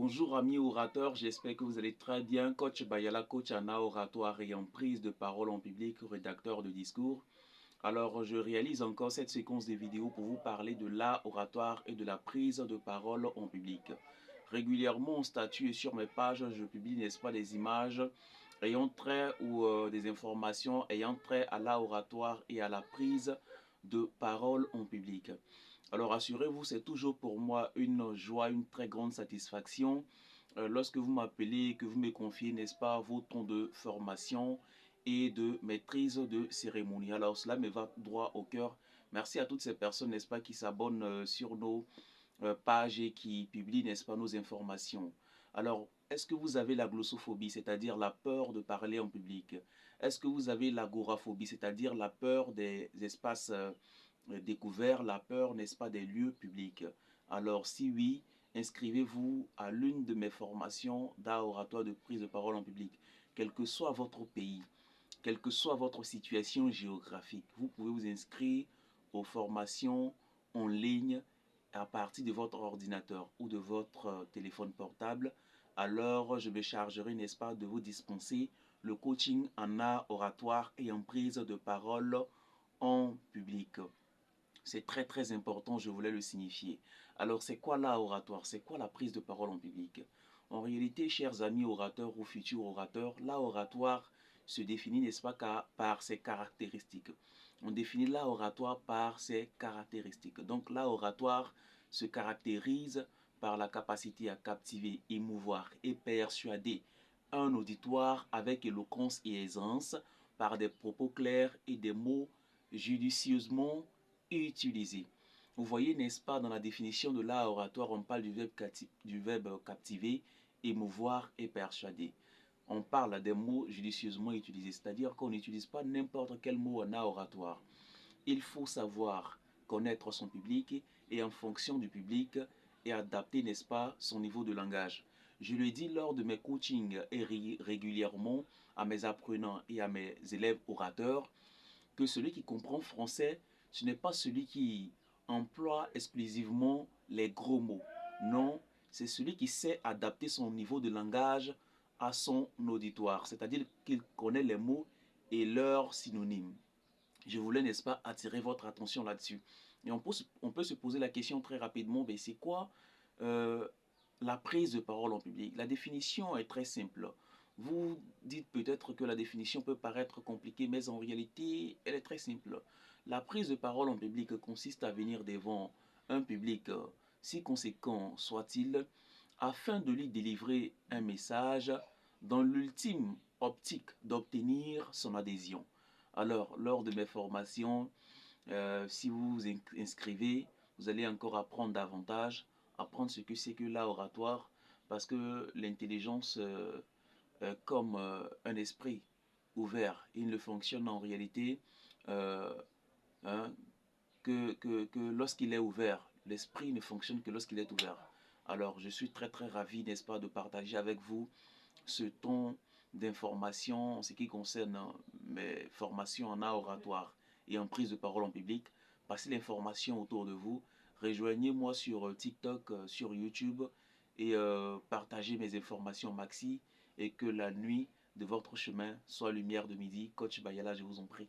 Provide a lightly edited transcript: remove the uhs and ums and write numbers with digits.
Bonjour amis orateurs, j'espère que vous allez très bien. Coach Bayala, coach en art oratoire et en prise de parole en public, rédacteur de discours. Alors, je réalise encore cette séquence de vidéos pour vous parler de l'art oratoire et de la prise de parole en public. Régulièrement, en statut et sur mes pages, je publie, n'est-ce pas, des images ayant trait ou des informations ayant trait à l'art oratoire et à la prise de parole en public. Alors, assurez-vous, c'est toujours pour moi une joie, une très grande satisfaction lorsque vous m'appelez, que vous me confiez, n'est-ce pas, vos temps de formation et de maîtrise de cérémonie. Alors cela me va droit au cœur. Merci à toutes ces personnes, n'est-ce pas, qui s'abonnent sur nos pages et qui publient, n'est-ce pas, nos informations. Alors, est-ce que vous avez la glossophobie, c'est-à-dire la peur de parler en public? Est-ce que vous avez l'agoraphobie, c'est-à-dire la peur des espaces découverts, la peur, n'est-ce pas, des lieux publics? Alors, si oui, inscrivez-vous à l'une de mes formations d'art oratoire de prise de parole en public, quel que soit votre pays. Quelle que soit votre situation géographique, vous pouvez vous inscrire aux formations en ligne à partir de votre ordinateur ou de votre téléphone portable. Alors, je me chargerai, n'est-ce pas, de vous dispenser le coaching en art oratoire et en prise de parole en public. C'est très très important, je voulais le signifier. Alors, c'est quoi l'art oratoire? C'est quoi la prise de parole en public? En réalité, chers amis orateurs ou futurs orateurs, l'art oratoire se définit, n'est-ce pas, par ses caractéristiques. On définit l'art oratoire par ses caractéristiques. Donc, l'art oratoire se caractérise par la capacité à captiver, émouvoir et persuader un auditoire avec éloquence et aisance, par des propos clairs et des mots judicieusement utilisés. Vous voyez, n'est-ce pas, dans la définition de l'art oratoire, on parle du verbe captiver, émouvoir et persuader. On parle des mots judicieusement utilisés, c'est-à-dire qu'on n'utilise pas n'importe quel mot en art oratoire. Il faut savoir connaître son public et en fonction du public et adapter, n'est-ce pas, son niveau de langage. Je le dis lors de mes coachings et régulièrement à mes apprenants et à mes élèves orateurs que celui qui comprend français, ce n'est pas celui qui emploie exclusivement les gros mots. Non, c'est celui qui sait adapter son niveau de langage à son auditoire, c'est-à-dire qu'il connaît les mots et leurs synonymes. Je voulais, n'est-ce pas, attirer votre attention là-dessus. Et on peut se poser la question très rapidement, mais c'est quoi euh, la prise de parole en public? La définition est très simple. Vous dites peut-être que la définition peut paraître compliquée, mais en réalité, elle est très simple. La prise de parole en public consiste à venir devant un public, si conséquent soit-il, afin de lui délivrer un message dans l'ultime optique d'obtenir son adhésion. Alors, lors de mes formations, si vous vous inscrivez, vous allez encore apprendre davantage, apprendre ce que c'est que l'art oratoire, parce que l'intelligence, comme un esprit ouvert, il ne fonctionne en réalité euh, hein, que lorsqu'il est ouvert. L'esprit ne fonctionne que lorsqu'il est ouvert. Alors, je suis très très ravi, n'est-ce pas, de partager avec vous ce ton d'information en ce qui concerne mes formations en art oratoire et en prise de parole en public. Passez l'information autour de vous. Rejoignez-moi sur TikTok, sur YouTube et partagez mes informations maxi et que la nuit de votre chemin soit lumière de midi. Coach Bayala, je vous en prie.